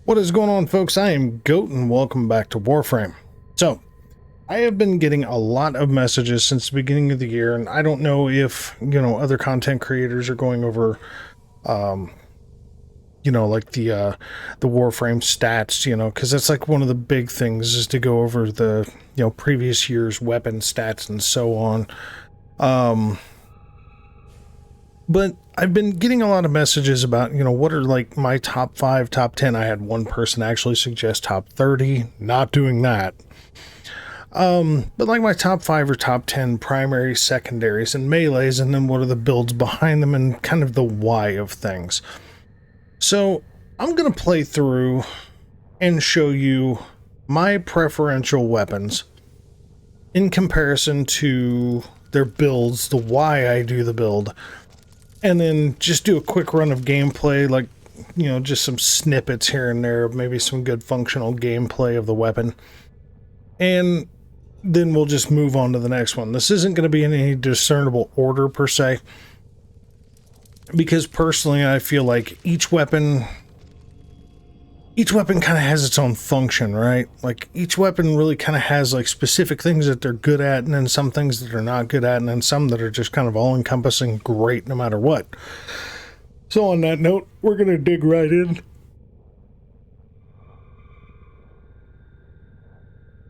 What is going on, folks? I am Goat and welcome back to Warframe. So, I have been getting a lot of messages since the beginning of the year, and I don't know if, other content creators are going over, like the Warframe stats, because that's like one of the big things is to go over the, previous year's weapon stats and so on. But I've been getting a lot of messages about, what are like my top 5, top 10. I had one person actually suggest top 30, not doing that. But like my top 5 or top 10 primaries, secondaries, and melees, and then what are the builds behind them and kind of the why of things. So I'm going to play through and show you my preferential weapons in comparison to their builds, the why I do the build. And then just do a quick run of gameplay, like, just some snippets here and there, maybe some good functional gameplay of the weapon. And then we'll just move on to the next one. This isn't going to be in any discernible order per se, because personally I feel like each weapon kind of has its own function, right? Like each weapon really kind of has like specific things that they're good at, and then some things that they're not good at, and then some that are just kind of all encompassing great no matter what. So on that note, we're going to dig right in.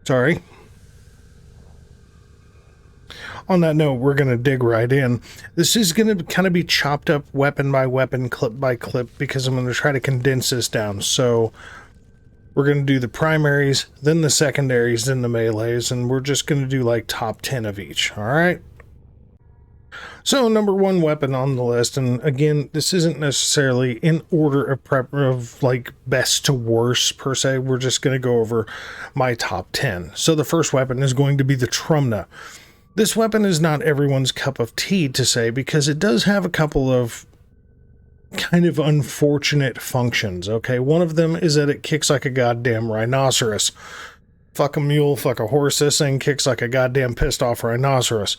Sorry. On that note, we're going to dig right in. This is going to kind of be chopped up weapon by weapon, clip by clip, because I'm going to try to condense this down. So we're going to do the primaries, then the secondaries, then the melees, and we're just going to do like top 10 of each. All right. So number 1 weapon on the list, and again, this isn't necessarily in order of prep of like best to worst per se. We're just going to go over my top 10. So the first weapon is going to be the Trumna. This weapon is not everyone's cup of tea to say, because it does have a couple of kind of unfortunate functions, okay? One of them is that it kicks like a goddamn rhinoceros. Fuck a mule, fuck a horse, this thing kicks like a goddamn pissed off rhinoceros.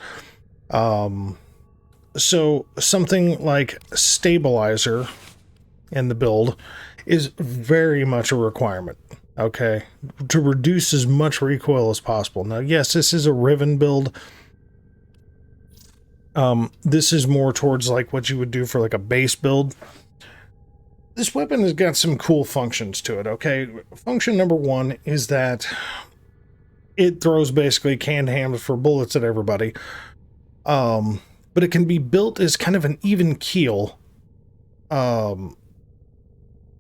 So something like stabilizer in the build is very much a requirement, okay? To reduce as much recoil as possible. Now, yes, this is a Riven build. This is more towards like what you would do for like a base build. This weapon has got some cool functions to it, okay? Function number 1 is that it throws basically canned hams for bullets at everybody. But it can be built as kind of an even keel, in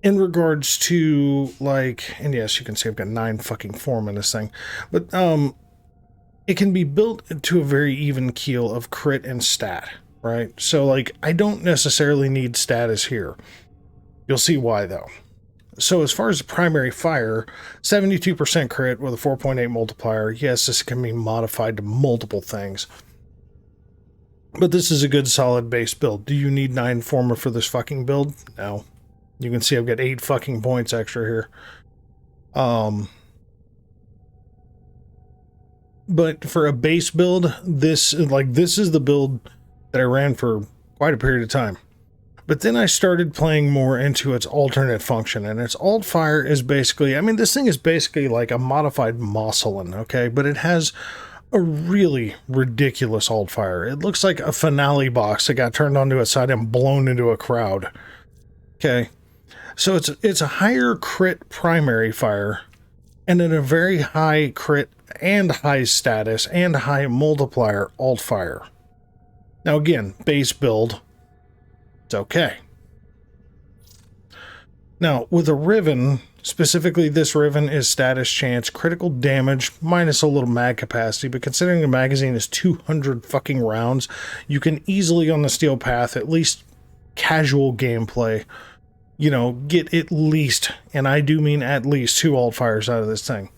regards to like, and yes, you can see I've got 9 fucking form in this thing, but, it can be built to a very even keel of crit and stat, right? So, like, I don't necessarily need status here. You'll see why, though. So, as far as the primary fire, 72% crit with a 4.8 multiplier. Yes, this can be modified to multiple things. But this is a good, solid base build. Do you need 9 forma for this fucking build? No. You can see I've got 8 fucking points extra here. But for a base build, this is the build that I ran for quite a period of time. But then I started playing more into its alternate function, and its alt fire is basically, I mean, this thing is basically like a modified Mosselin, okay? But it has a really ridiculous alt fire. It looks like a finale box that got turned onto its side and blown into a crowd. Okay. So it's a higher crit primary fire, and then a very high crit and high status and high multiplier alt fire. Now again, base build, it's okay. Now with a Riven, specifically this Riven is status chance, critical damage, minus a little mag capacity, but considering the magazine is 200 fucking rounds, you can easily on the steel path, at least casual gameplay, get at least, and I do mean at least, 2 alt fires out of this thing.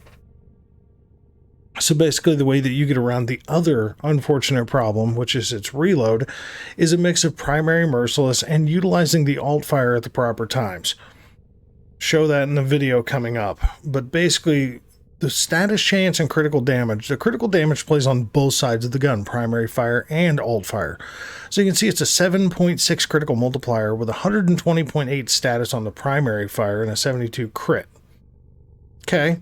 So basically the way that you get around the other unfortunate problem, which is its reload, is a mix of primary merciless and utilizing the alt fire at the proper times. Show that in the video coming up. But basically the status chance and critical damage. The critical damage plays on both sides of the gun, primary fire and alt fire. So you can see it's a 7.6 critical multiplier with 120.8 status on the primary fire and a 72 crit. Okay.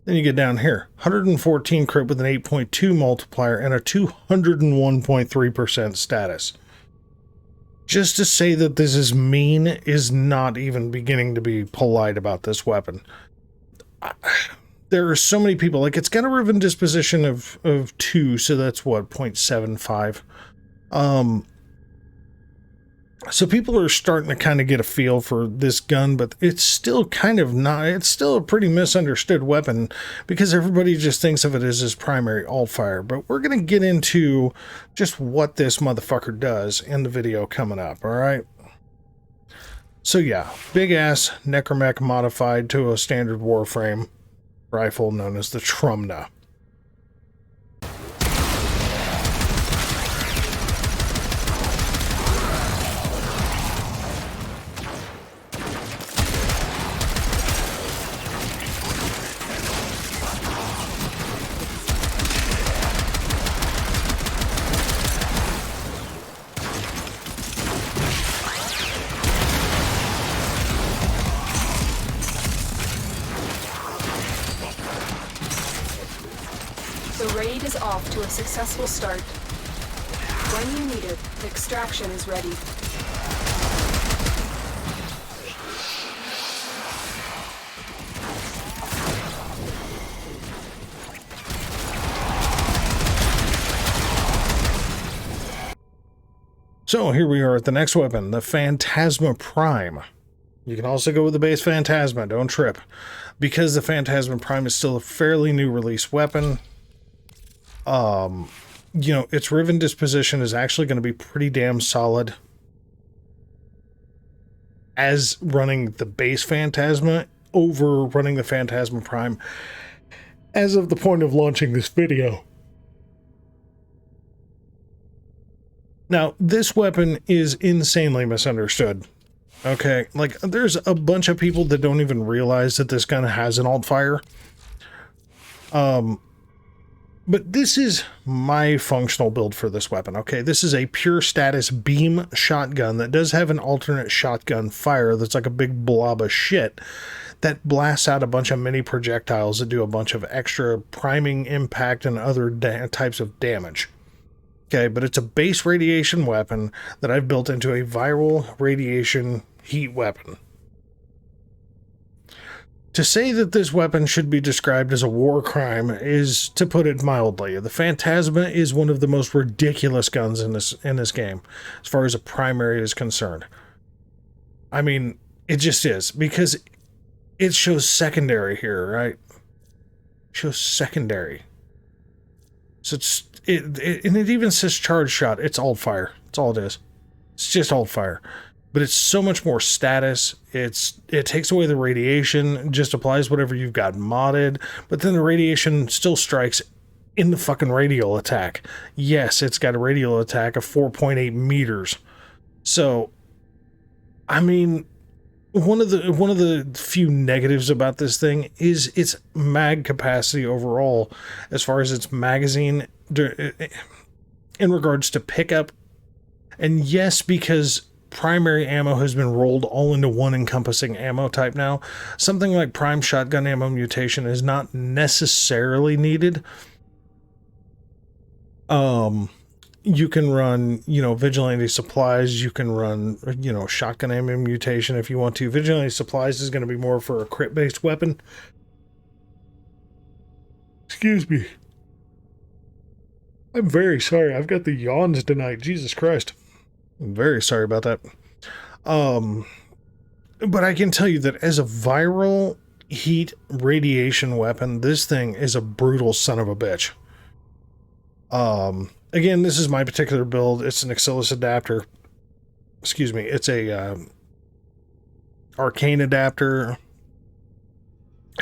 Then you get down here, 114 crit with an 8.2 multiplier and a 201.3% status. Just to say that this is mean is not even beginning to be polite about this weapon. There are so many people, like, it's got a riven disposition of 2, so that's what, 0.75. So people are starting to kind of get a feel for this gun, but it's still kind of not, it's still a pretty misunderstood weapon because everybody just thinks of it as his primary alt fire. But we're going to get into just what this motherfucker does in the video coming up, all right? So yeah, big ass Necromech modified to a standard Warframe rifle known as the Trumna. The raid is off to a successful start. When you need it, extraction is ready. So here we are at the next weapon, the Phantasma Prime. You can also go with the base Phantasma, don't trip. Because the Phantasma Prime is still a fairly new release weapon, you know, its riven disposition is actually going to be pretty damn solid as running the base Phantasma over running the Phantasma Prime as of the point of launching this video. Now, this weapon is insanely misunderstood. Okay, like, there's a bunch of people that don't even realize that this gun has an alt fire. But this is my functional build for this weapon, okay? This is a pure status beam shotgun that does have an alternate shotgun fire that's like a big blob of shit that blasts out a bunch of mini projectiles that do a bunch of extra priming, impact, and other types of damage. Okay, but it's a base radiation weapon that I've built into a viral radiation heat weapon. To say that this weapon should be described as a war crime is, to put it mildly. The Phantasma is one of the most ridiculous guns in this game, as far as a primary is concerned. I mean, it just is, because it shows secondary here, right? It shows secondary. So and it even says charge shot. It's alt fire. That's all it is. It's just alt fire. But it's so much more status. It takes away the radiation, just applies whatever you've got modded, but then the radiation still strikes in the fucking radial attack. Yes, it's got a radial attack of 4.8 meters. So, I mean, one of the few negatives about this thing is its mag capacity overall, as far as its magazine in regards to pickup. And yes, because primary ammo has been rolled all into one encompassing ammo type now, something like prime shotgun ammo mutation is not necessarily needed. You can run, you know, vigilante supplies, you can run, you know, shotgun ammo mutation if you want to. Vigilante supplies is going to be more for a crit based weapon. Excuse me, I'm very sorry, I've got the yawns tonight. Jesus Christ, I'm very sorry about that. But I can tell you that as a viral heat radiation weapon, this thing is a brutal son of a bitch. Again, this is my particular build. It's an Axillus adapter. Excuse me. It's a arcane adapter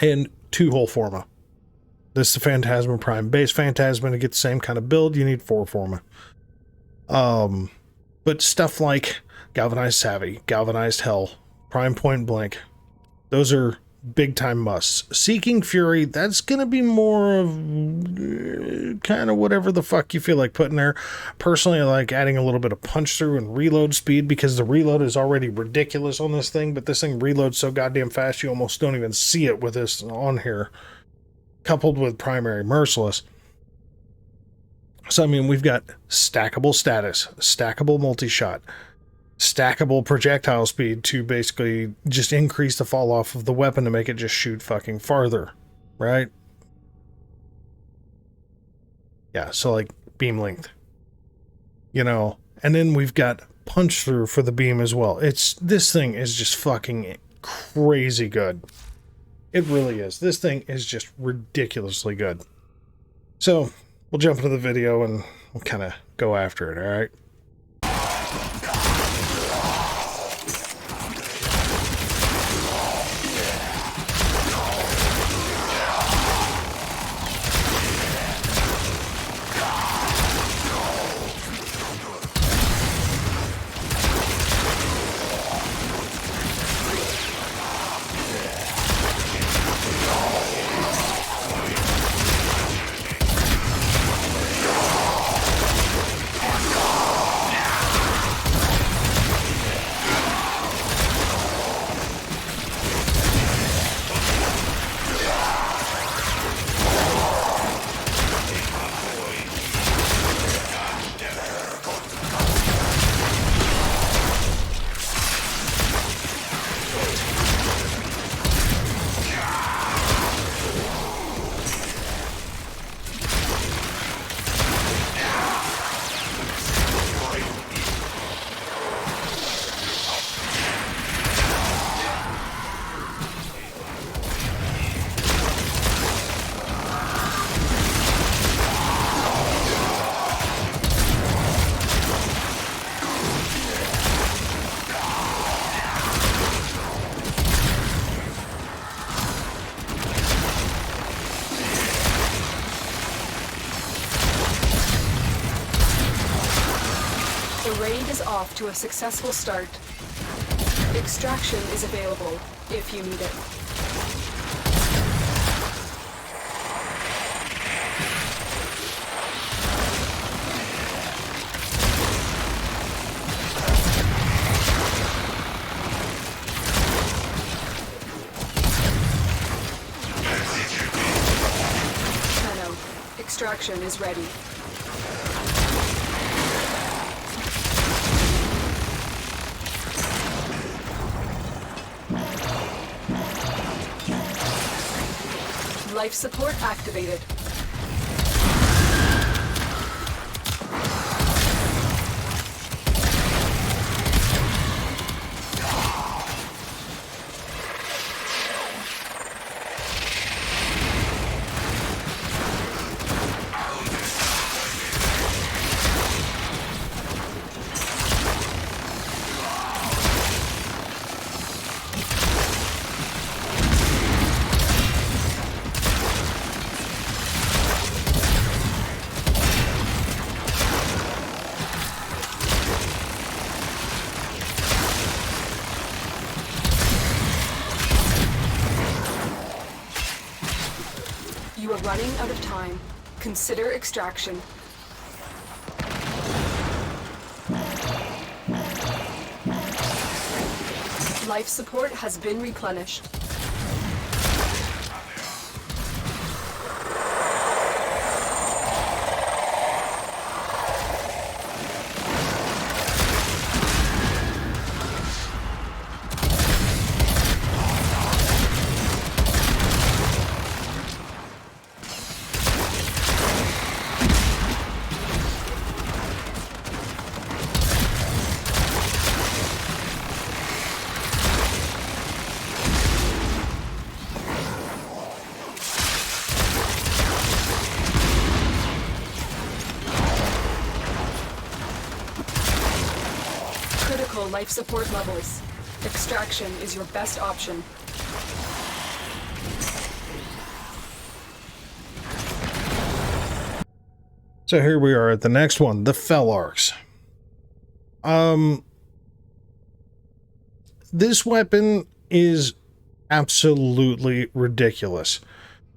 and 2-hole Forma. This is the Phantasma Prime. Base Phantasma, to get the same kind of build, you need 4 Forma. But stuff like Galvanized Savvy, Galvanized Hell, Prime Point Blank, those are big time musts. Seeking Fury, that's going to be more of kind of whatever the fuck you feel like putting there. Personally, I like adding a little bit of punch through and reload speed because the reload is already ridiculous on this thing, but this thing reloads so goddamn fast you almost don't even see it with this on here. Coupled with Primary Merciless. So, I mean, we've got stackable status, stackable multi-shot, stackable projectile speed to basically just increase the fall off of the weapon to make it just shoot fucking farther, right? Yeah, so like beam length, you know, and then we've got punch through for the beam as well. This thing is just fucking crazy good. It really is. This thing is just ridiculously good. So we'll jump into the video and we'll kind of go after it, all right? The raid is off to a successful start. Extraction is available if you need it. Extraction is ready. Life support activated. You are running out of time. Consider extraction. Life support has been replenished. Life support levels. Extraction is your best option. So here we are at the next one, the Fell Arcs. This weapon is Absolutely ridiculous.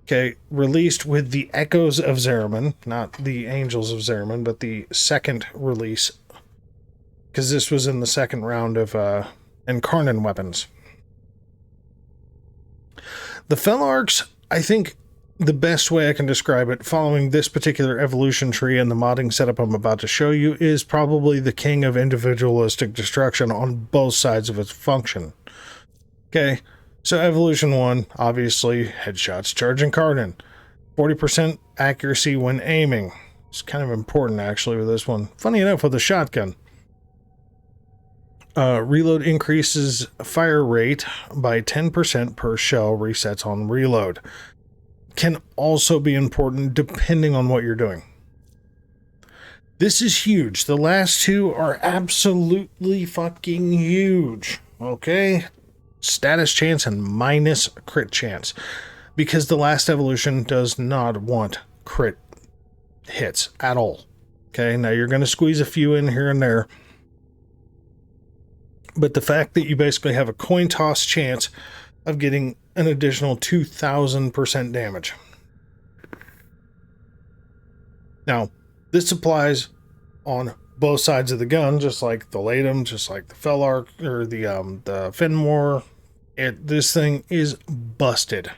Okay, released with the Echoes of Zariman, not the Angels of Zariman, but the second release, because this was in the second round of Incarnon weapons. The Felarks, I think the best way I can describe it, following this particular evolution tree and the modding setup I'm about to show you, is probably the king of individualistic destruction on both sides of its function. Okay, so Evolution 1, obviously, headshots charge Incarnon. 40% accuracy when aiming. It's kind of important, actually, with this one. Funny enough, with a shotgun. Reload increases fire rate by 10% per shell, resets on reload. Can also be important depending on what you're doing. This is huge. The last two are absolutely fucking huge. Okay? Status chance and minus crit chance. Because the last evolution does not want crit hits at all. Okay? Now you're going to squeeze a few in here and there. But the fact that you basically have a coin toss chance of getting an additional 2,000% damage. Now, this applies on both sides of the gun, just like the Latum, just like the Felark, or the Fenmore. This thing is busted.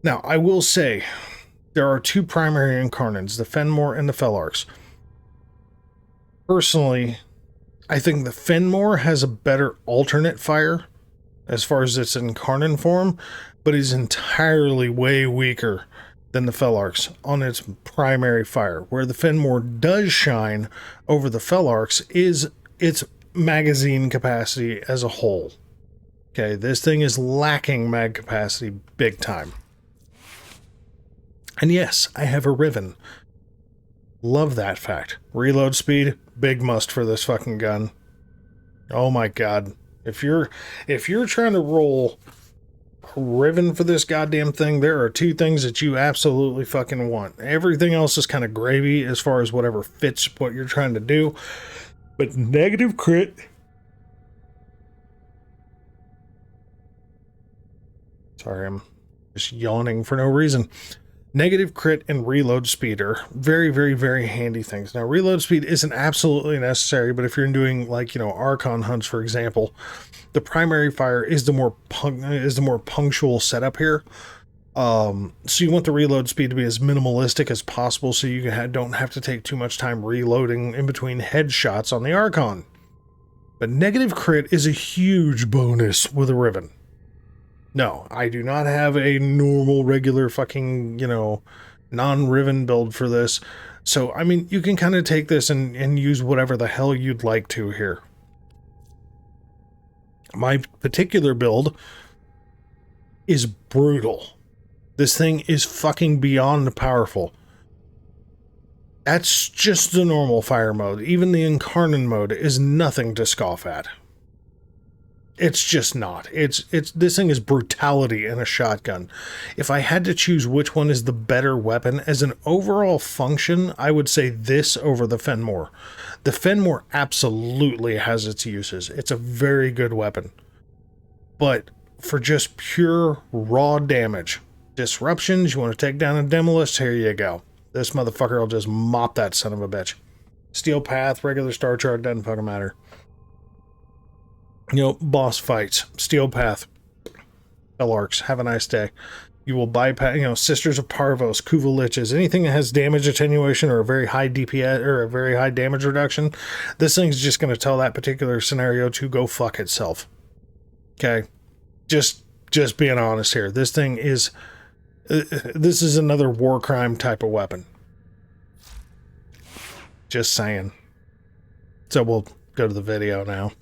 Now, I will say, there are two primary Incarnons, the Fenmore and the Felarks. Personally, I think the Fenmore has a better alternate fire as far as its Incarnon form, but is entirely way weaker than the Felarks on its primary fire. Where the Fenmore does shine over the Felarks is its magazine capacity as a whole. Okay, this thing is lacking mag capacity big time. And yes, I have a Riven. Love that fact. Reload speed, big must for this fucking gun. Oh my god. If you're trying to roll a Riven for this goddamn thing, there are two things that you absolutely fucking want. Everything else is kind of gravy as far as whatever fits what you're trying to do. But negative crit... Sorry, I'm just yawning for no reason. Negative crit and reload speed are very, very, very handy things. Now, reload speed isn't absolutely necessary, but if you're doing, like, you know, Archon hunts, for example, the primary fire is the more punctual setup here. So you want the reload speed to be as minimalistic as possible, so you don't have to take too much time reloading in between headshots on the Archon. But negative crit is a huge bonus with a Riven. No, I do not have a normal, regular fucking, you know, non-Riven build for this. So, I mean, you can kind of take this and use whatever the hell you'd like to here. My particular build is brutal. This thing is fucking beyond powerful. That's just the normal fire mode. Even the Incarnon mode is nothing to scoff at. It's just not. This thing is brutality in a shotgun. If I had to choose which one is the better weapon, as an overall function, I would say this over the Fenmore. The Fenmore absolutely has its uses. It's a very good weapon. But for just pure raw damage, disruptions, you want to take down a Demolist, here you go. This motherfucker will just mop that son of a bitch. Steel Path, regular Star Chart, doesn't fucking matter. You know, boss fights, Steel Path, Felarks, have a nice day. You will bypass, you know, Sisters of Parvos, Kuvaliches, anything that has damage attenuation or a very high DPS or a very high damage reduction, this thing's just going to tell that particular scenario to go fuck itself. Okay? Just being honest here. This thing is, this is another war crime type of weapon. Just saying. So we'll go to the video now.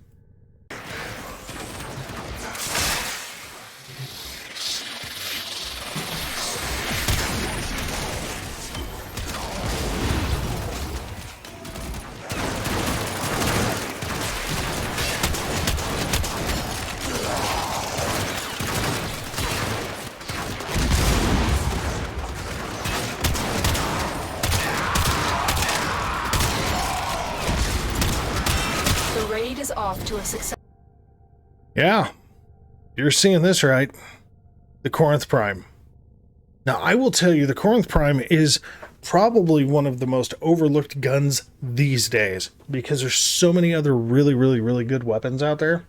Off to a success. Yeah. You're seeing this right. The Corinth Prime. Now, I will tell you, the Corinth Prime is probably one of the most overlooked guns these days because there's so many other really, really, really good weapons out there.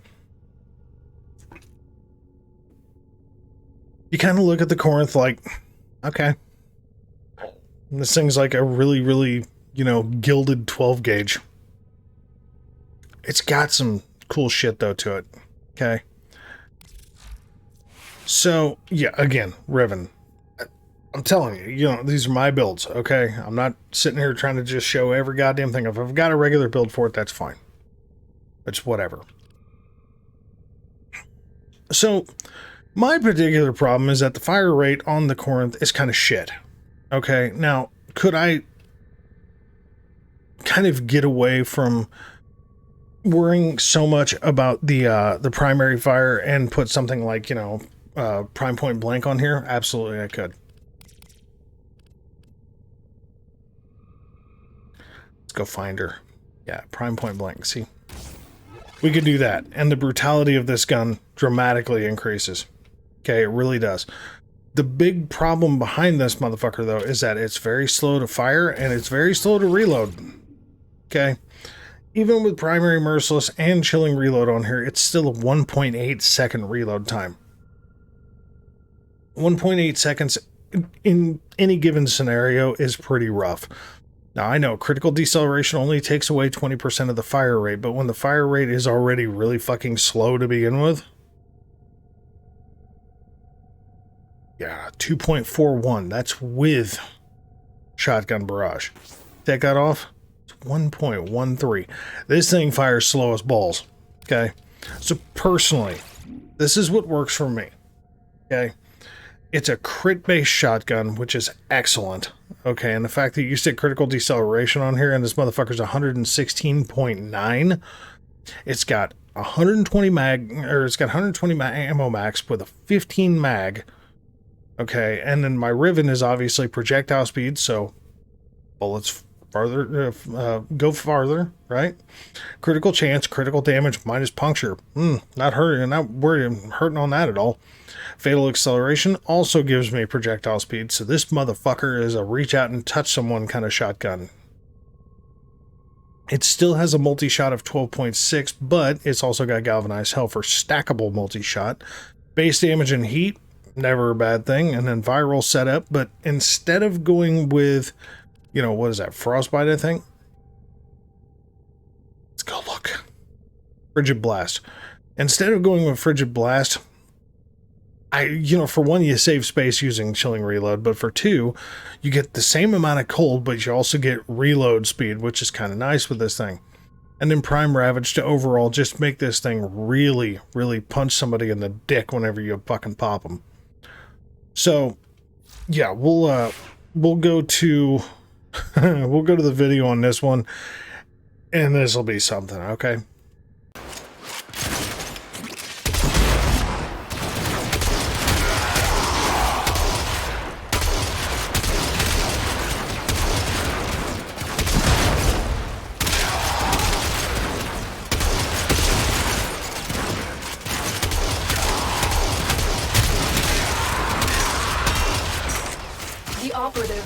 You kind of look at the Corinth like, okay, this thing's like a really, really, you know, gilded 12 gauge. It's got some cool shit though to it. Okay. So, yeah, again, Riven. I'm telling you, you know, these are my builds, okay? I'm not sitting here trying to just show every goddamn thing. If I've got a regular build for it, that's fine. It's whatever. So, my particular problem is that the fire rate on the Corinth is kind of shit. Okay, now, could I kind of get away from worrying so much about the primary fire and put something like, you know, prime point blank on here? Absolutely, I could. Let's go find her. Yeah, prime point blank. See, we could do that, and the brutality of this gun dramatically increases. Okay, it really does. The big problem behind this motherfucker, though, is that it's very slow to fire and it's very slow to reload. Okay, even with primary merciless and chilling reload on here, it's still a 1.8 second reload time. 1.8 seconds in any given scenario is pretty rough. Now, I know critical deceleration only takes away 20% of the fire rate, but when the fire rate is already really fucking slow to begin with, yeah, 2.41, that's with shotgun barrage. Take that off, it's 1.13. This thing fires slow as balls, okay? So personally, this is what works for me, okay? It's a crit-based shotgun, which is excellent. Okay, and the fact that you stick critical deceleration on here and this motherfucker's 116.9, it's got 120 mag, or it's got 120 ammo max with a 15 mag. Okay, and then my Riven is obviously projectile speed, so bullets farther, go farther, right? Critical chance, critical damage minus puncture. Not hurting, not worried, hurting on that at all. Fatal acceleration also gives me projectile speed, so this motherfucker is a reach out and touch someone kind of shotgun. It still has a multi-shot of 12.6, but it's also got galvanized hell for stackable multi-shot. Base damage and heat, never a bad thing, and then viral setup, but instead of going with, you know, what is that, frostbite, I think? Let's go look. Frigid blast. Instead of going with frigid blast, you know, for one, you save space using chilling reload, but for two, you get the same amount of cold, but you also get reload speed, which is kind of nice with this thing. And then prime ravage to overall just make this thing really, really punch somebody in the dick whenever you fucking pop them. So, yeah, we'll go to we'll go to the video on this one, and this will be something, okay?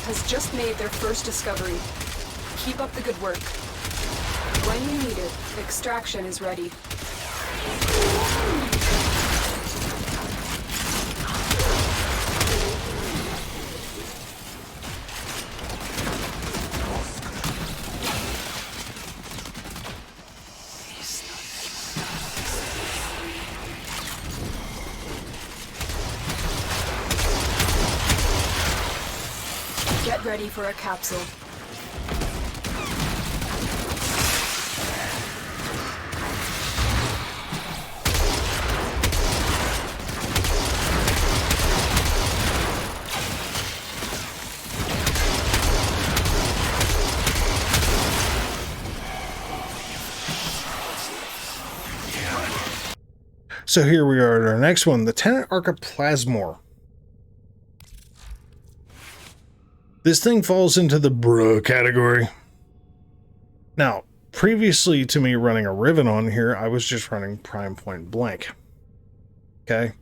Has just made their first discovery. Keep up the good work. When you need it, extraction is ready. Get ready for a capsule. So here we are at our next one, the Tenant Arca Plasmor. This thing falls into the bruh category. Now, previously to me running a Riven on here, I was just running prime point blank. Okay.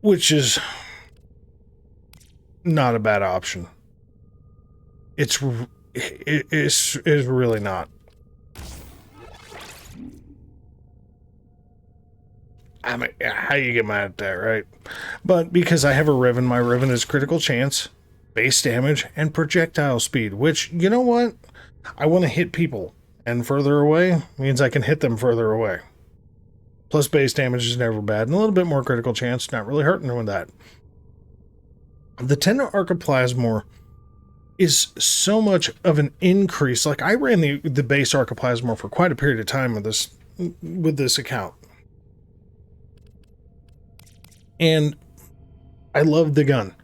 Which is not a bad option. It is really not. I mean, how you get mad at that, right? But because I have a Riven, my Riven is critical chance, base damage, and projectile speed, which, you know what? I want to hit people, and further away means I can hit them further away. Plus base damage is never bad, and a little bit more critical chance, not really hurting with that. The Tender Archiplasmor is so much of an increase. Like, I ran the base Archiplasmor for quite a period of time with this account. And I loved the gun.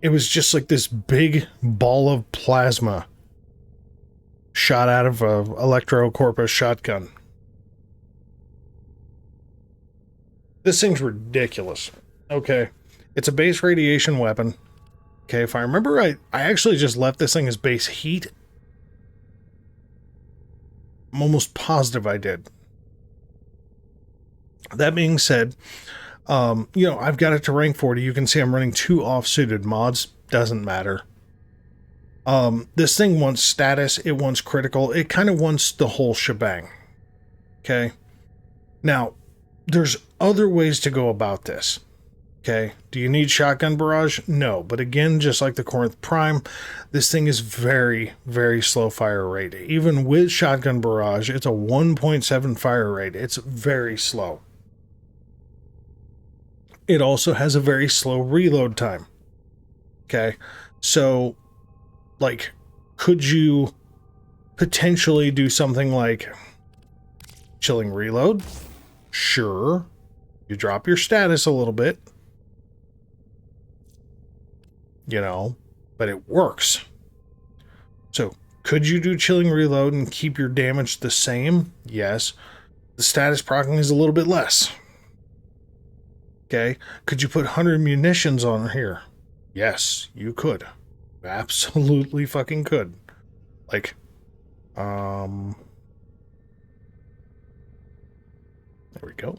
It was just like this big ball of plasma shot out of a Electro Corpus shotgun. This thing's ridiculous. Okay. It's a base radiation weapon. Okay, if I remember right, I actually just left this thing as base heat. I'm almost positive I did. That being said, you know, I've got it to rank 40. You can see I'm running 2 off-suited mods. Doesn't matter. This thing wants status. It wants critical. It kind of wants the whole shebang. Okay? Now, there's other ways to go about this. Okay? Do you need shotgun barrage? No. But again, just like the Corinth Prime, this thing is very, very slow fire rate. Even with shotgun barrage, it's a 1.7 fire rate. It's very slow. It also has a very slow reload time. Okay, so, like, could you potentially do something like chilling reload? Sure. You drop your status a little bit. You know, but it works. So, could you do chilling reload and keep your damage the same? Yes. The status proccing is a little bit less. Okay, could you put 100 munitions on here? Yes, you could. Absolutely fucking could. Like, there we go.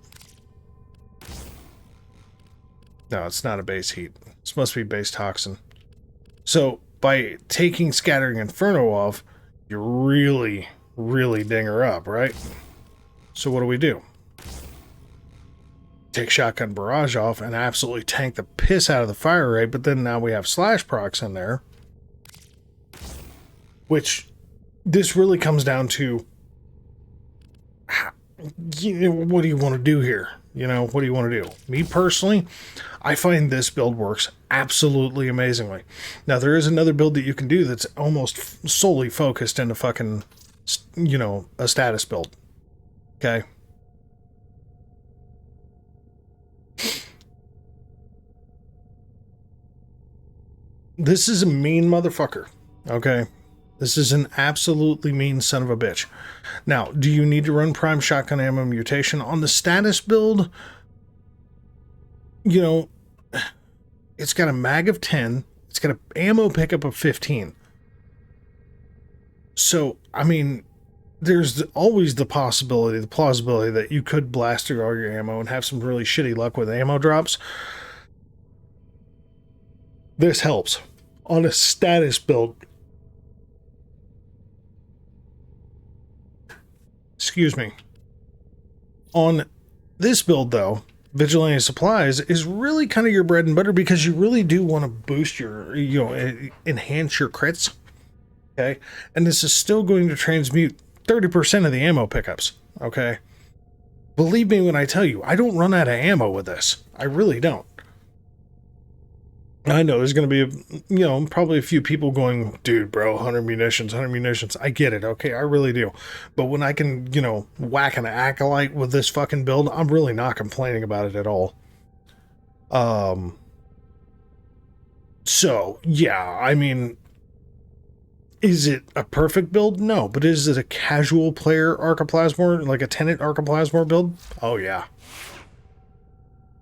No, it's not a base heat. This must be base toxin. So, by taking Scattering Inferno off, you really, really ding her up, right? So what do? Take Shotgun Barrage off and absolutely tank the piss out of the fire rate, but then now we have slash procs in there. Which, this really comes down to, you know, what do you want to do here? You know, what do you want to do? Me personally, I find this build works absolutely amazingly. Now, there is another build that you can do that's almost solely focused into fucking, you know, a status build. Okay? This is a mean motherfucker, okay? This is an absolutely mean son of a bitch. Now, do you need to run prime shotgun ammo mutation? On the status build, you know, it's got a mag of 10. It's got an ammo pickup of 15. So, I mean, there's always the possibility, the plausibility that you could blast through all your ammo and have some really shitty luck with ammo drops. This helps. On a status build, excuse me. On this build, though, Vigilante Supplies is really kind of your bread and butter because you really do want to boost your, you know, enhance your crits. Okay? And this is still going to transmute 30% of the ammo pickups. Okay? Believe me when I tell you, I don't run out of ammo with this. I really don't. I know there's going to be, you know, probably a few people going, dude, bro, 100 munitions, 100 munitions. I get it, okay? I really do. But when I can, you know, whack an Acolyte with this fucking build, I'm really not complaining about it at all. So, yeah, I mean, is it a perfect build? No. But is it a casual player Archiplasmor, like a Tenant Archiplasmor build? Oh, yeah.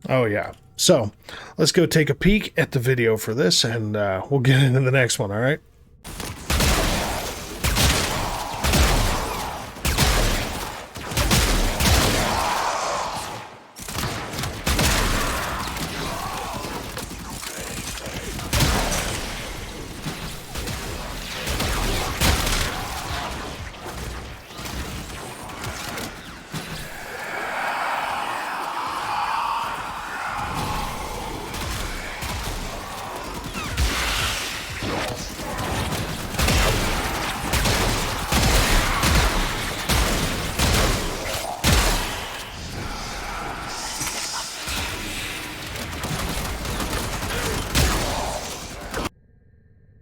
Oh, yeah. So, let's go take a peek at the video for this, and we'll get into the next one, all right?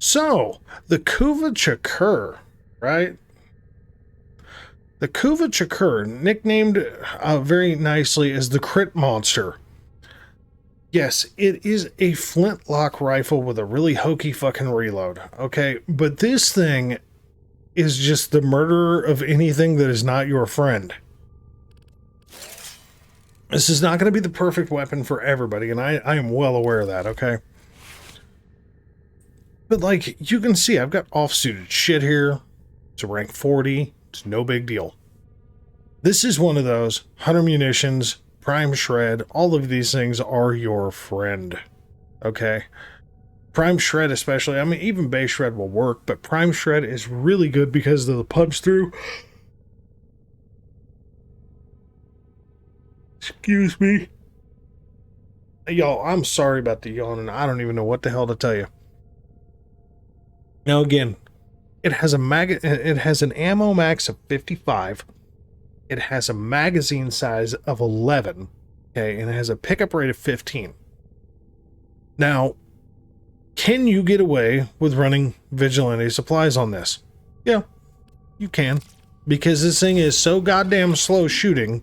So, the Kuva Chakur, right? The Kuva Chakur, nicknamed very nicely as the Crit Monster. Yes, it is a flintlock rifle with a really hokey fucking reload, okay? But this thing is just the murderer of anything that is not your friend. This is not going to be the perfect weapon for everybody, and I am well aware of that, okay? But like, you can see, I've got off-suited shit here. It's a rank 40. It's no big deal. This is one of those 100 munitions, prime shred, all of these things are your friend. Okay? Prime shred especially, I mean, even base shred will work, but prime shred is really good because of the punch through. Excuse me. Y'all, I'm sorry about the yawning. I don't even know what the hell to tell you. Now again, it has an ammo max of 55. It has a magazine size of 11, okay, and it has a pickup rate of 15. Now, can you get away with running vigilante supplies on this? Yeah, you can, because this thing is so goddamn slow shooting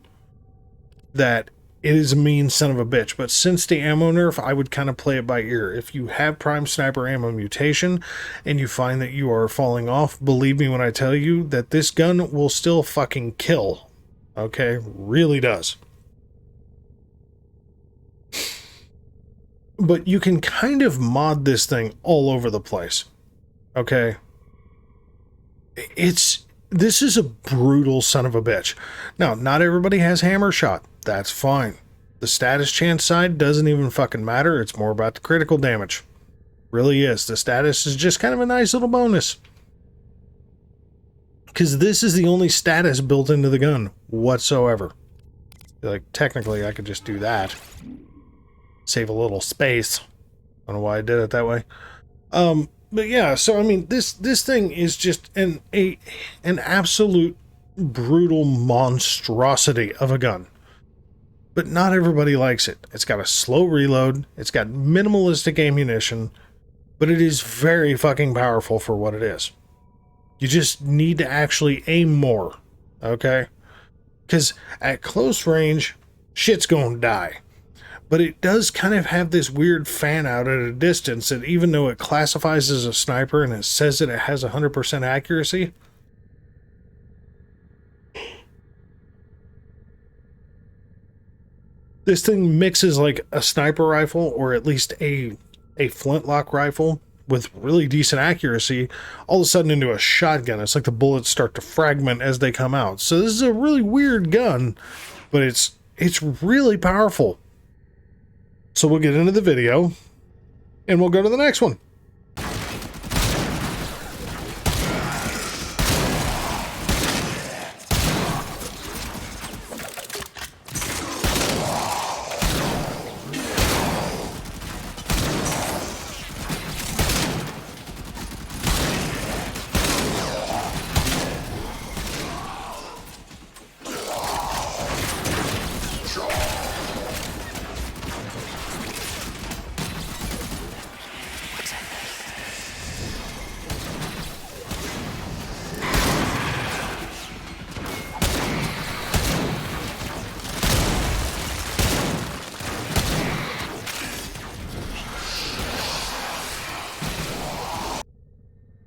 that it is a mean son of a bitch. But since the ammo nerf, I would kind of play it by ear. If you have prime sniper ammo mutation and you find that you are falling off, believe me when I tell you that this gun will still fucking kill. Okay, really does. But you can kind of mod this thing all over the place. Okay? This is a brutal son of a bitch. Now, not everybody has hammer shot. That's fine. The status chance side doesn't even fucking matter. It's more about the critical damage. Really is. The status is just kind of a nice little bonus. Because this is the only status built into the gun whatsoever. Like, technically, I could just do that. Save a little space. I don't know why I did it that way. But yeah, so I mean, this thing is just an absolute brutal monstrosity of a gun. But not everybody likes it. It's got a slow reload. It's got minimalistic ammunition. But it is very fucking powerful for what it is. You just need to actually aim more, okay? Because at close range, shit's gonna die. But it does kind of have this weird fan out at a distance that even though it classifies as a sniper and it says that it has 100% accuracy, this thing mixes like a sniper rifle or at least a flintlock rifle with really decent accuracy all of a sudden into a shotgun. It's like the bullets start to fragment as they come out. So this is a really weird gun, but it's really powerful. So we'll get into the video and we'll go to the next one.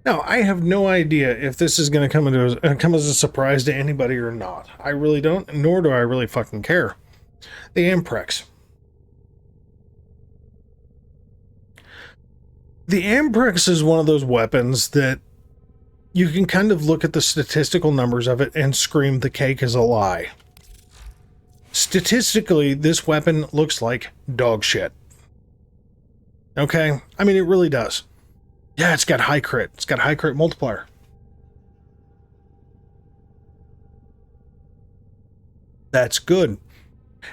Now, I have no idea if this is going to come as a surprise to anybody or not. I really don't, nor do I really fucking care. The Amprex. The Amprex is one of those weapons that you can kind of look at the statistical numbers of it and scream the cake is a lie. Statistically, this weapon looks like dog shit. Okay? I mean, it really does. Yeah, it's got high crit. It's got high crit multiplier. That's good.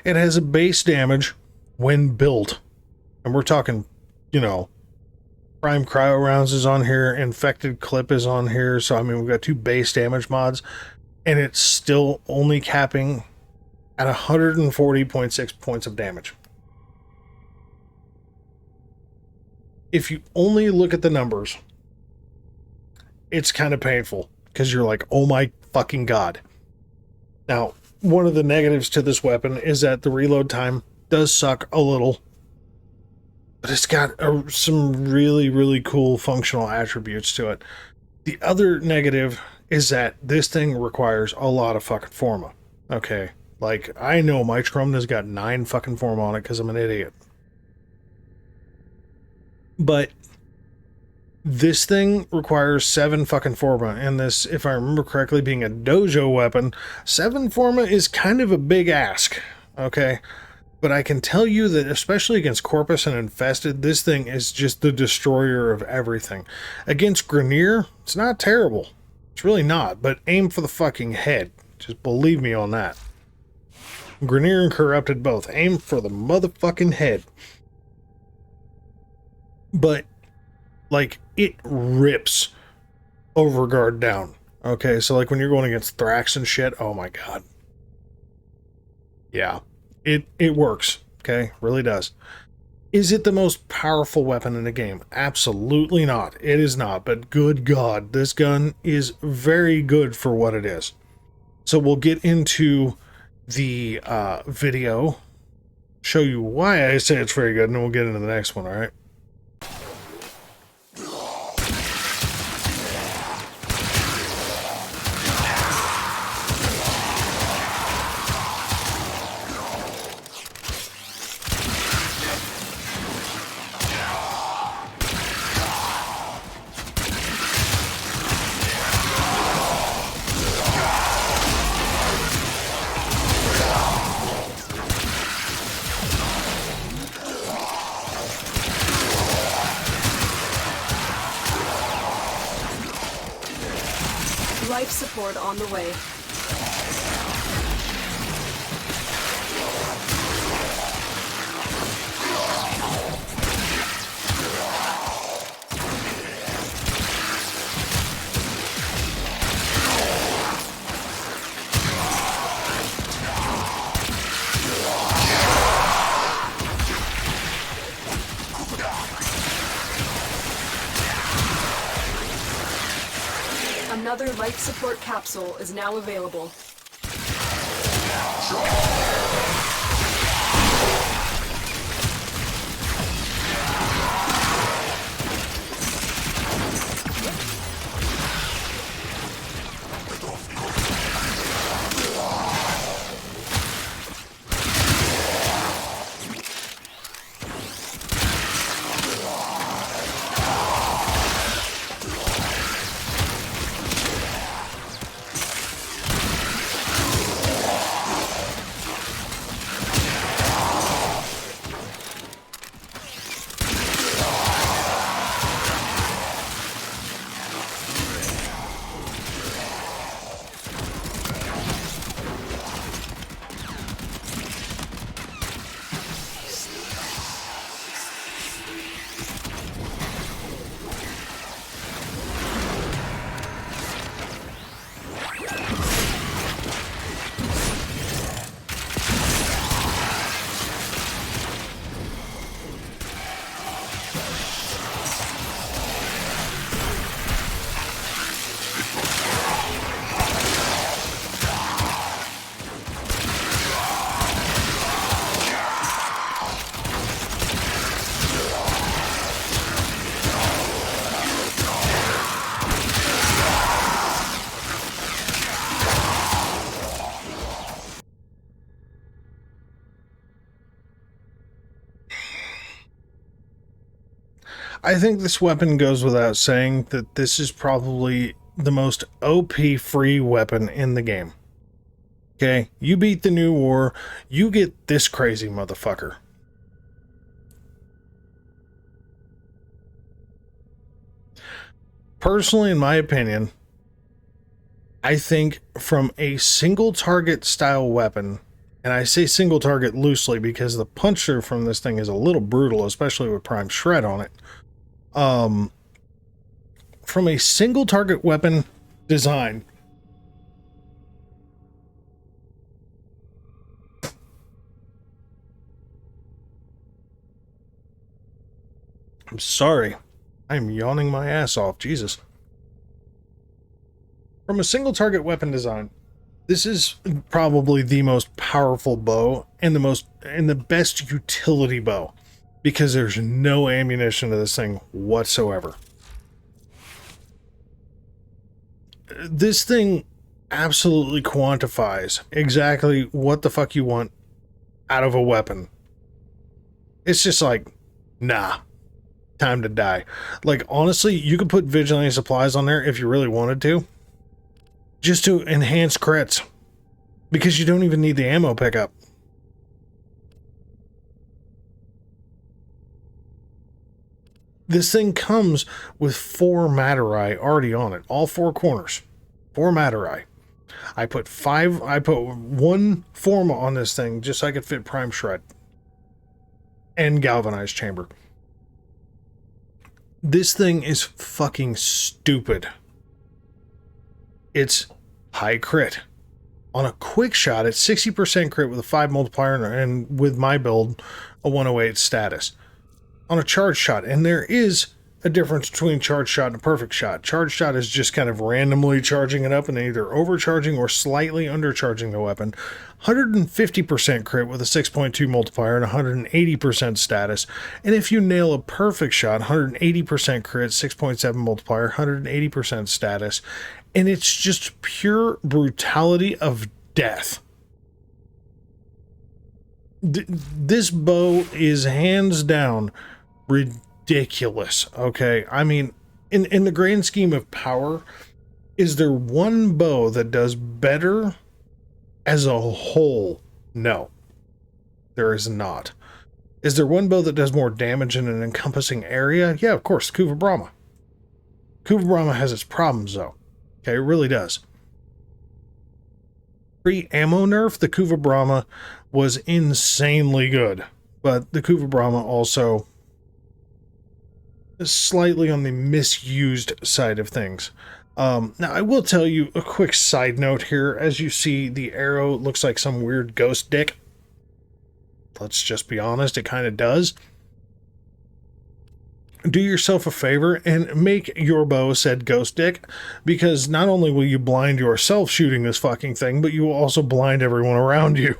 It has a base damage when built. And we're talking, you know, prime cryo rounds is on here, infected clip is on here. So, I mean, we've got 2 base damage mods. And it's still only capping at 140.6 points of damage. If you only look at the numbers, it's kind of painful because you're like, oh my fucking god. Now, one of the negatives to this weapon is that the reload time does suck a little, but it's got some really, really cool functional attributes to it. The other negative is that this thing requires a lot of fucking forma. Okay, like, I know my Trumna's got 9 fucking forma on it because I'm an idiot. But this thing requires 7 fucking forma, and this, if I remember correctly, being a dojo weapon, 7 forma is kind of a big ask, okay? But I can tell you that, especially against Corpus and Infested, this thing is just the destroyer of everything. Against Grenier, it's not terrible. It's really not, but aim for the fucking head. Just believe me on that. Grenier and Corrupted both. Aim for the motherfucking head. But, like, it rips Overguard down. Okay, so like when you're going against Thrax and shit, oh my god. Yeah. It works, okay? Really does. Is it the most powerful weapon in the game? Absolutely not. It is not, but good god, this gun is very good for what it is. So we'll get into the video, show you why I say it's very good, and then we'll get into the next one, alright? Life support on the way. Another life support capsule is now available. I think this weapon goes without saying that this is probably the most OP free weapon in the game. Okay, you beat the new war, you get this crazy motherfucker. Personally, in my opinion, I think from a single target style weapon, and I say single target loosely because the puncher from this thing is a little brutal, especially with Prime Shred on it. From a single target weapon design, I'm sorry, I'm yawning my ass off, Jesus. From a single target weapon design, this is probably the most powerful bow and the best utility bow, because there's no ammunition to this thing whatsoever. This thing absolutely quantifies exactly what the fuck you want out of a weapon. It's just like, nah, time to die. Like, honestly, you could put vigilante supplies on there if you really wanted to, just to enhance crits, because you don't even need the ammo pickup. This thing comes with 4 Materai already on it, all 4 corners. 4 Materai. I put 1 Forma on this thing just so I could fit Prime Shred and Galvanized Chamber. This thing is fucking stupid. It's high crit. On a quick shot, it's 60% crit with a 5 multiplier and with my build, a 108 status. On a charge shot, and there is a difference between charge shot and a perfect shot. Charge shot is just kind of randomly charging it up and either overcharging or slightly undercharging the weapon. 150% crit with a 6.2 multiplier and 180% status. And if you nail a perfect shot, 180% crit, 6.7 multiplier, 180% status. And it's just pure brutality of death. This bow is hands down ridiculous, okay? I mean, in the grand scheme of power, is there one bow that does better as a whole? No, there is not. Is there one bow that does more damage in an encompassing area? Yeah, of course, Kuva Brahma. Kuva Brahma has its problems, though. Okay, it really does. Pre-ammo nerf, the Kuva Brahma was insanely good, but the Kuva Brahma also is slightly on the misused side of things. Now, I will tell you a quick side note here. As you see, the arrow looks like some weird ghost dick. Let's just be honest, it kind of does. Do yourself a favor and make your bow said ghost dick, because not only will you blind yourself shooting this fucking thing, but you will also blind everyone around you.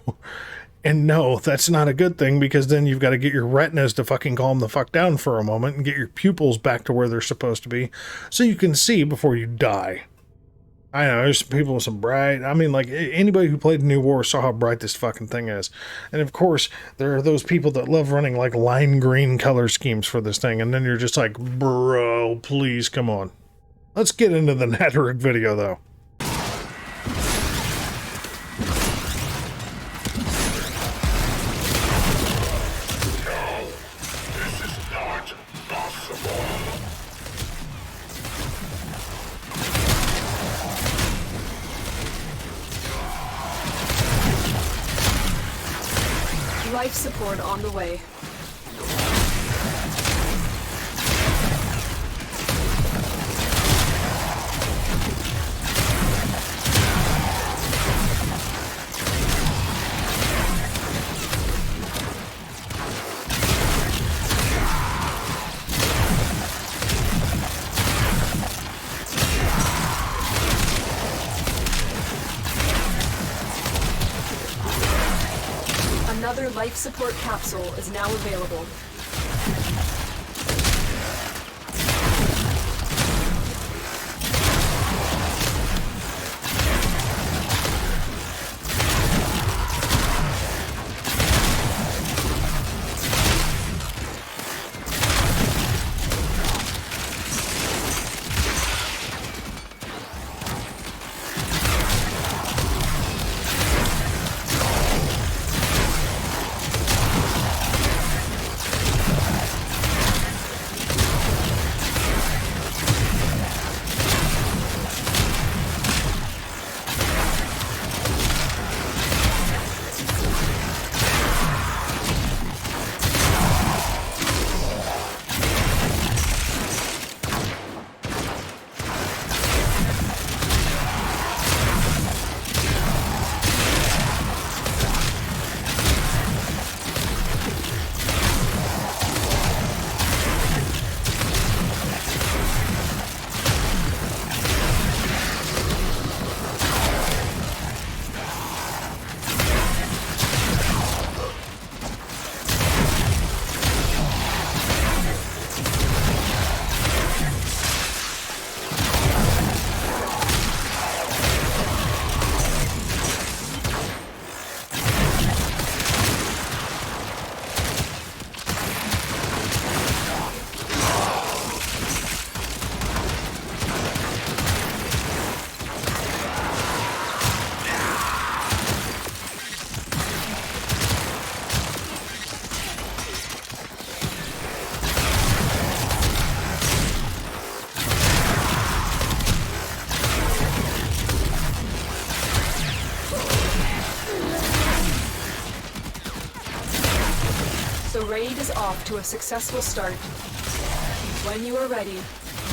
And no, that's not a good thing, because then you've got to get your retinas to fucking calm the fuck down for a moment and get your pupils back to where they're supposed to be so you can see before you die. I know, there's some people with some bright... I mean, like, anybody who played New War saw how bright this fucking thing is. And of course, there are those people that love running, like, lime green color schemes for this thing, and then you're just like, bro, please, come on. Let's get into the Natterick video, though. Life support on the way. Another life support capsule is now available. The raid is off to a successful start. When you are ready,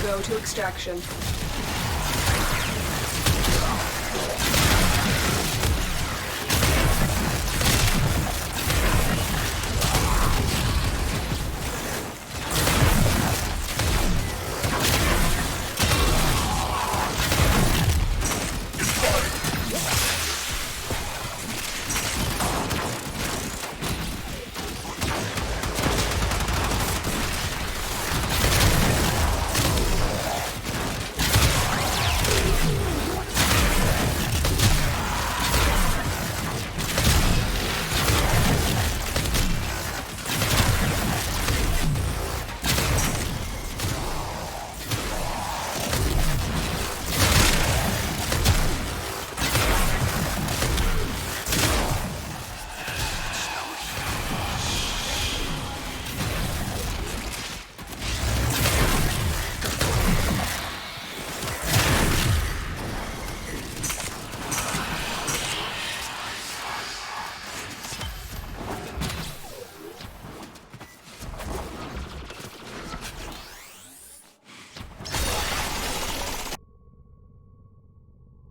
go to extraction.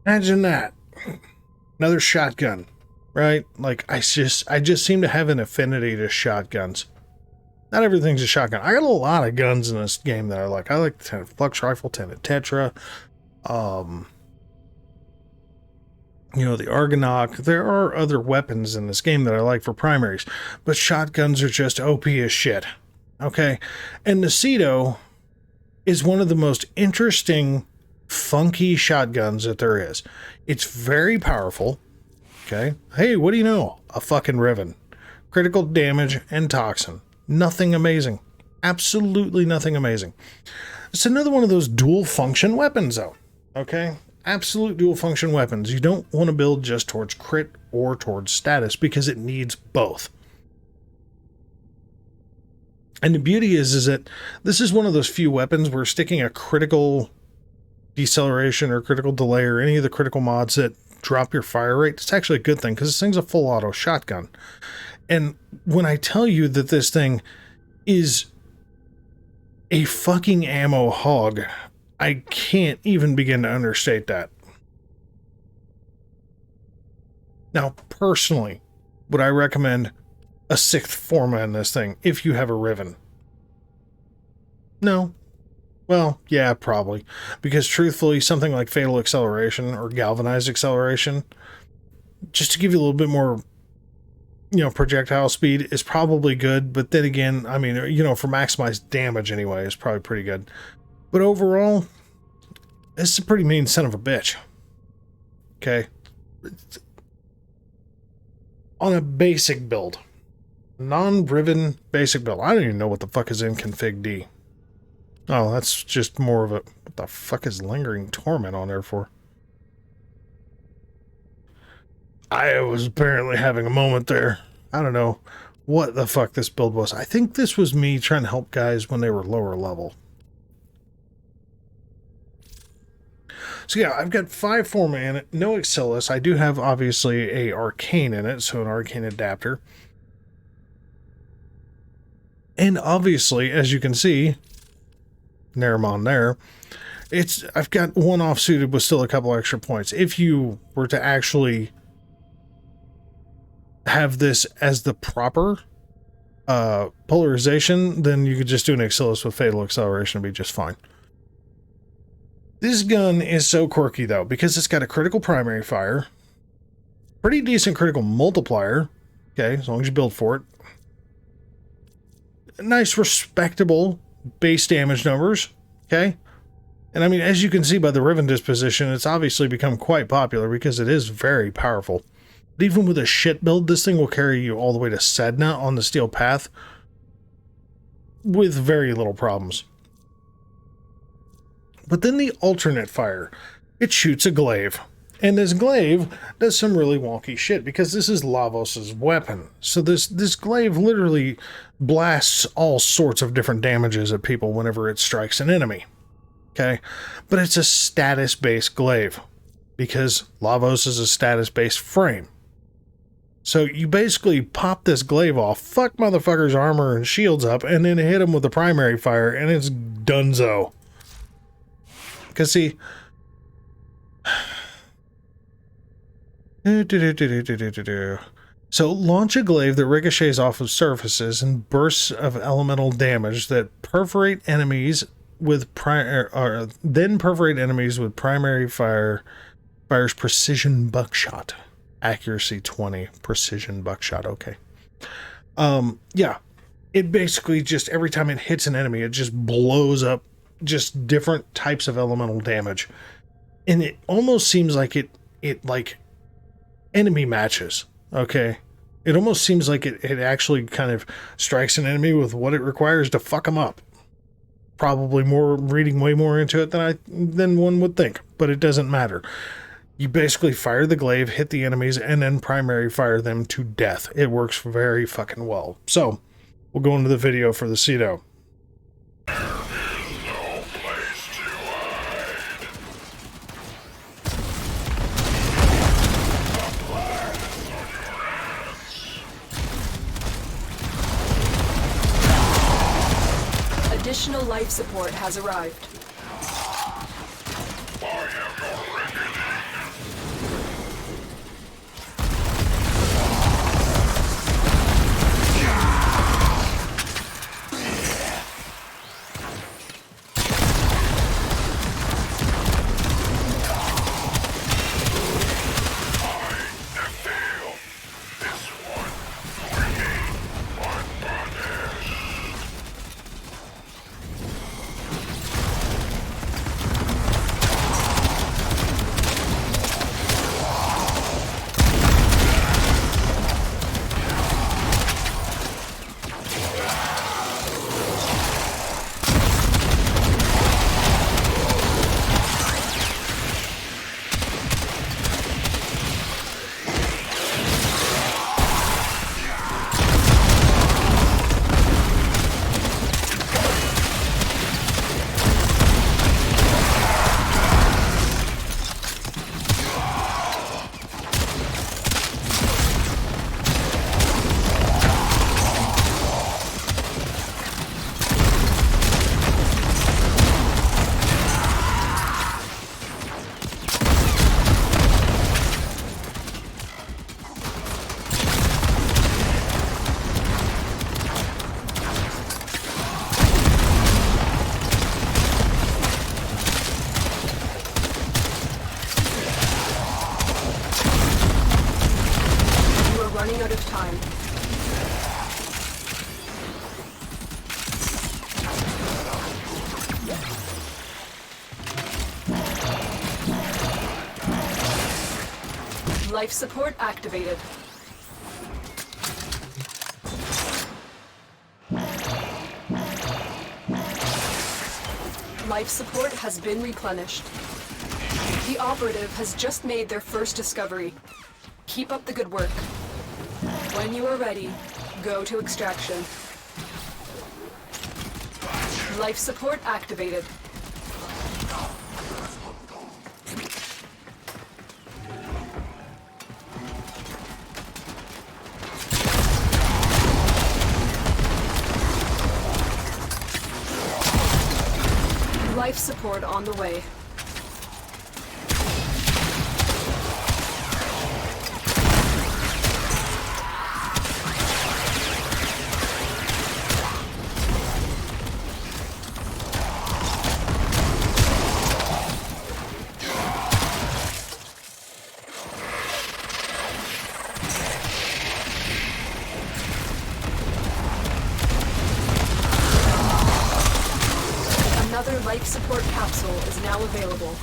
Imagine that. Another shotgun, right? Like, I just seem to have an affinity to shotguns. Not everything's a shotgun. I got a lot of guns in this game that I like. I like the 10 Flux Rifle, 10 Tetra, you know, the Argonaut. There are other weapons in this game that I like for primaries, but shotguns are just OP as shit. Okay? And the Cedo is one of the most interesting, funky shotguns that there is. It's very powerful. Okay? Hey, what do you know? A fucking Riven. Critical damage and toxin. Nothing amazing. Absolutely nothing amazing. It's another one of those dual function weapons, though. Okay? Absolute dual function weapons. You don't want to build just towards crit or towards status because it needs both. And the beauty is that this is one of those few weapons where sticking a critical deceleration or critical delay or any of the critical mods that drop your fire rate, it's actually a good thing because this thing's a full auto shotgun. And when I tell you that this thing is a fucking ammo hog, I can't even begin to understate that. Now, personally, would I recommend a 6th Forma in this thing if you have a Riven? No. Well, yeah, probably. Because truthfully, something like Fatal Acceleration or Galvanized Acceleration, just to give you a little bit more, you know, projectile speed is probably good. But then again, I mean, you know, for maximized damage anyway, is probably pretty good. But overall, it's a pretty mean son of a bitch. Okay? On a basic build. Non-Riven basic build. I don't even know what the fuck is in config D. Oh, that's just more of a... What the fuck is Lingering Torment on there for? I was apparently having a moment there. I don't know what the fuck this build was. I think this was me trying to help guys when they were lower level. So yeah, I've got 5 Forma in it, no Axillus. I do have, obviously, a Arcane in it, so an Arcane adapter. And obviously, as you can see... Naramon there. I've got one off-suited with still a couple extra points. If you were to actually have this as the proper polarization, then you could just do an Axillus with Fatal Acceleration and be just fine. This gun is so quirky, though, because it's got a critical primary fire, pretty decent critical multiplier, okay, as long as you build for it. Nice, respectable base damage numbers, okay? And I mean, as you can see by the Riven disposition, it's obviously become quite popular because it is very powerful. But even with a shit build, this thing will carry you all the way to Sedna on the Steel Path with very little problems. But then the alternate fire, it shoots a glaive. And this glaive does some really wonky shit because this is Lavos' weapon. So this glaive literally blasts all sorts of different damages at people whenever it strikes an enemy. Okay? But it's a status-based glaive because Lavos is a status-based frame. So you basically pop this glaive off, fuck motherfucker's armor and shields up, and then hit him with the primary fire, and it's dunzo. Because see... So launch a glaive that ricochets off of surfaces and bursts of elemental damage that perforate enemies with then perforate enemies with primary fire. Fires precision buckshot. Accuracy 20. Precision buckshot. Okay. Yeah. It basically just, every time it hits an enemy, it just blows up just different types of elemental damage. And it almost seems like it like enemy matches. Okay. It almost seems like it actually kind of strikes an enemy with what it requires to fuck them up. Probably reading way more into it than one would think, but it doesn't matter. You basically fire the glaive, hit the enemies, and then primary fire them to death. It works very fucking well. So, we'll go into the video for the Cedo. Additional life support has arrived. Life support activated. Life support has been replenished. The operative has just made their first discovery. Keep up the good work. When you are ready, go to extraction. Life support activated. Life support on the way. Another life support capsule is now available.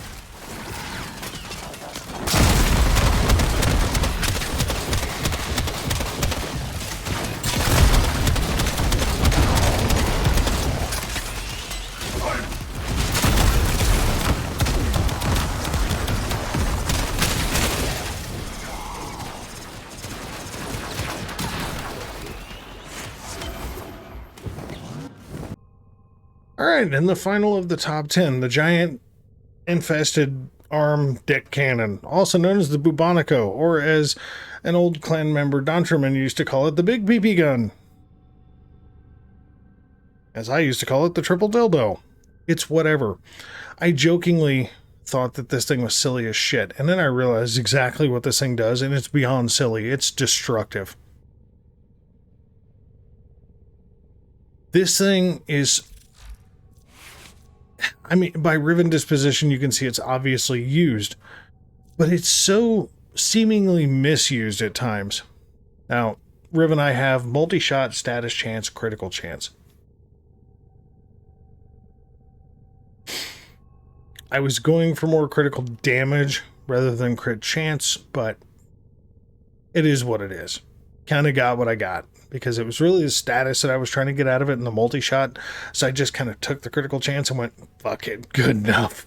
All right, and the final of the top 10, the giant infested arm dick cannon, also known as the Bubonico, or as an old clan member Dontraman used to call it, the Big BB gun. As I used to call it, the triple dildo. It's whatever. I jokingly thought that this thing was silly as shit, and then I realized exactly what this thing does, and it's beyond silly. It's destructive. This thing is... I mean, by Riven disposition, you can see it's obviously used, but it's so seemingly misused at times. Now, Riven, I have multi-shot, status chance, critical chance. I was going for more critical damage rather than crit chance, but it is what it is. Kind of got what I got, because it was really the status that I was trying to get out of it in the multi-shot, so I just kind of took the critical chance and went, fuck it, good enough.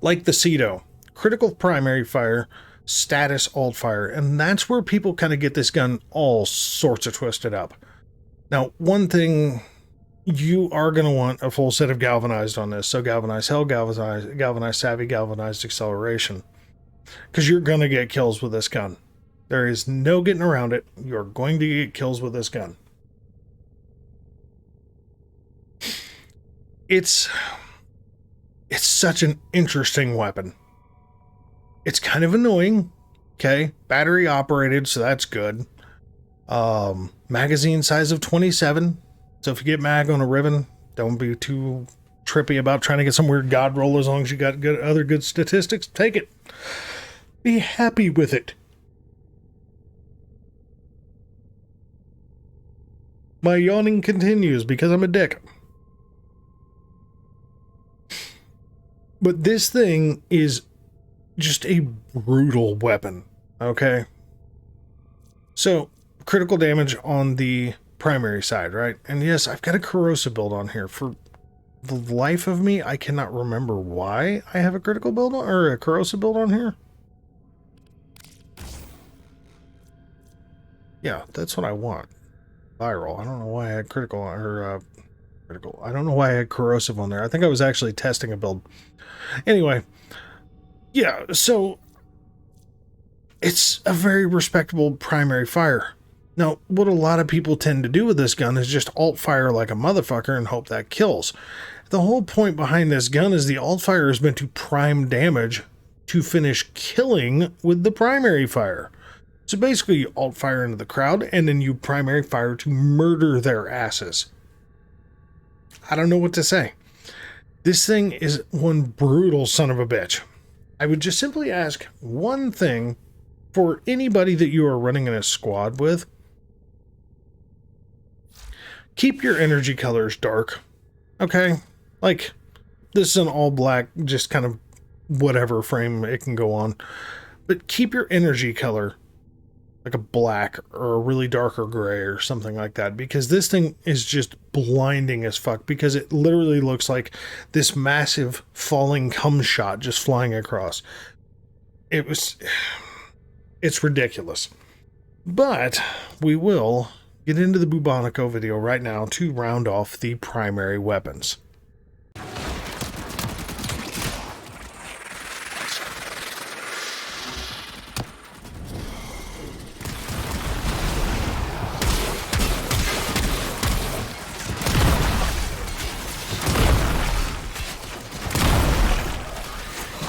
Like the Cedo, critical primary fire, status alt fire, and that's where people kind of get this gun all sorts of twisted up. Now, one thing... you are going to want a full set of galvanized on this. So galvanized hell, galvanized savvy, galvanized acceleration. Because you're going to get kills with this gun. There is no getting around it. You're going to get kills with this gun. It's such an interesting weapon. It's kind of annoying. Okay. Battery operated, so that's good. Magazine size of 27. So if you get mag on a Riven, don't be too trippy about trying to get some weird god roll. As long as you got other good statistics, take it. Be happy with it. My yawning continues because I'm a dick. But this thing is just a brutal weapon, okay? So, critical damage on the primary side, right? And yes, I've got a corrosive build on here. For the life of me, I cannot remember why I have a critical build on, or a corrosive build on here. Yeah, that's what I want. Viral. I don't know why I had critical, or critical. I don't know why I had corrosive on there. I think I was actually testing a build. Anyway, yeah, so it's a very respectable primary fire. Now, what a lot of people tend to do with this gun is just alt fire like a motherfucker and hope that kills. The whole point behind this gun is the alt fire is meant to prime damage to finish killing with the primary fire. So basically you alt fire into the crowd and then you primary fire to murder their asses. I don't know what to say. This thing is one brutal son of a bitch. I would just simply ask one thing for anybody that you are running in a squad with. Keep your energy colors dark, okay? Like, this is an all black, just kind of whatever frame it can go on. But keep your energy color like a black or a really darker gray or something like that, because this thing is just blinding as fuck, because it literally looks like this massive falling cum shot just flying across. It's ridiculous. But we will get into the Bubonico video right now to round off the primary weapons.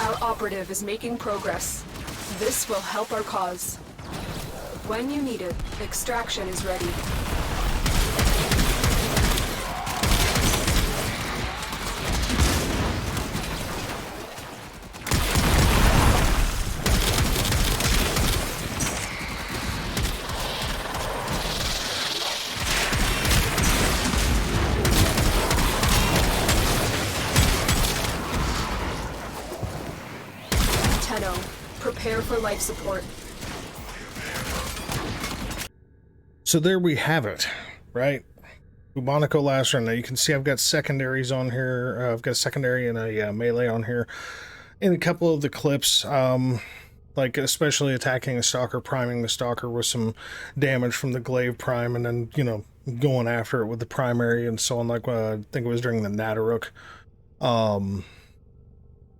Our operative is making progress. This will help our cause. When you need it, extraction is ready. Tenno, prepare for life support. So there we have it, right? Bubonico last run. Now you can see I've got secondaries on here. I've got a secondary and a melee on here. In a couple of the clips, like especially attacking the Stalker, priming the Stalker with some damage from the Glaive Prime, and then, you know, going after it with the primary and so on, like I think it was during the Nataruk.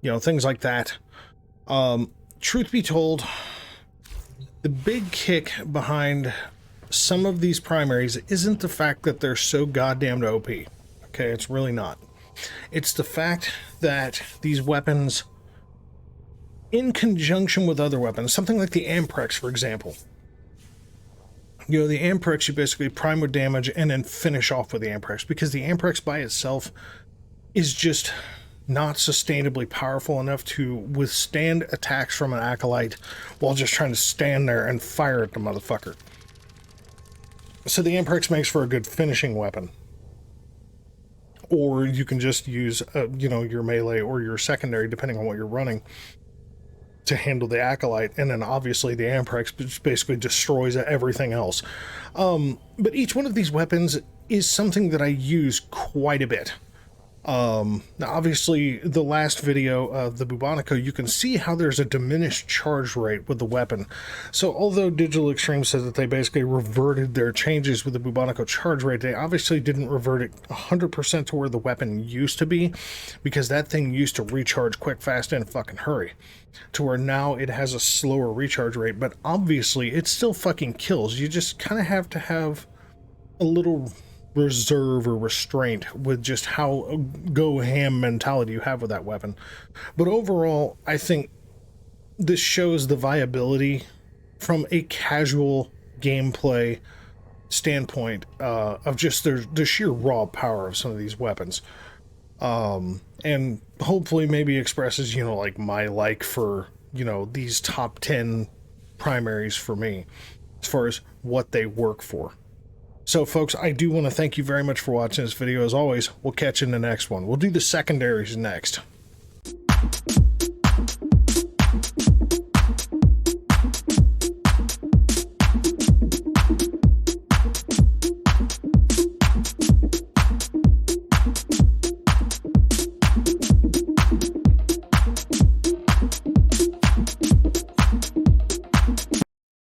you know, things like that. Truth be told, the big kick behind some of these primaries isn't the fact that they're so goddamn OP. Okay, it's really not. It's the fact that these weapons, in conjunction with other weapons, something like the Amprex, for example. You know, the Amprex, you basically prime with damage and then finish off with the Amprex, because the Amprex by itself is just not sustainably powerful enough to withstand attacks from an Acolyte while just trying to stand there and fire at the motherfucker. So the Amprex makes for a good finishing weapon. Or you can just use, you know, your melee or your secondary, depending on what you're running, to handle the Acolyte, and then obviously the Amprex just basically destroys everything else. But each one of these weapons is something that I use quite a bit. Now obviously the last video of the Bubonico, you can see how there's a diminished charge rate with the weapon. So although Digital Extreme said that they basically reverted their changes with the Bubonico charge rate, they obviously didn't revert it 100% to where the weapon used to be, because that thing used to recharge quick, fast, and fucking hurry, to where now it has a slower recharge rate. But obviously it still fucking kills. You just kind of have to have a little reserve or restraint with just how go ham mentality you have with that weapon. But overall, I think this shows the viability from a casual gameplay standpoint of just the sheer raw power of some of these weapons, and hopefully maybe expresses, you know, like my like for, you know, these top 10 primaries for me as far as what they work for. So folks, I do want to thank you very much for watching this video. As always, we'll catch you in the next one. We'll do the secondaries next.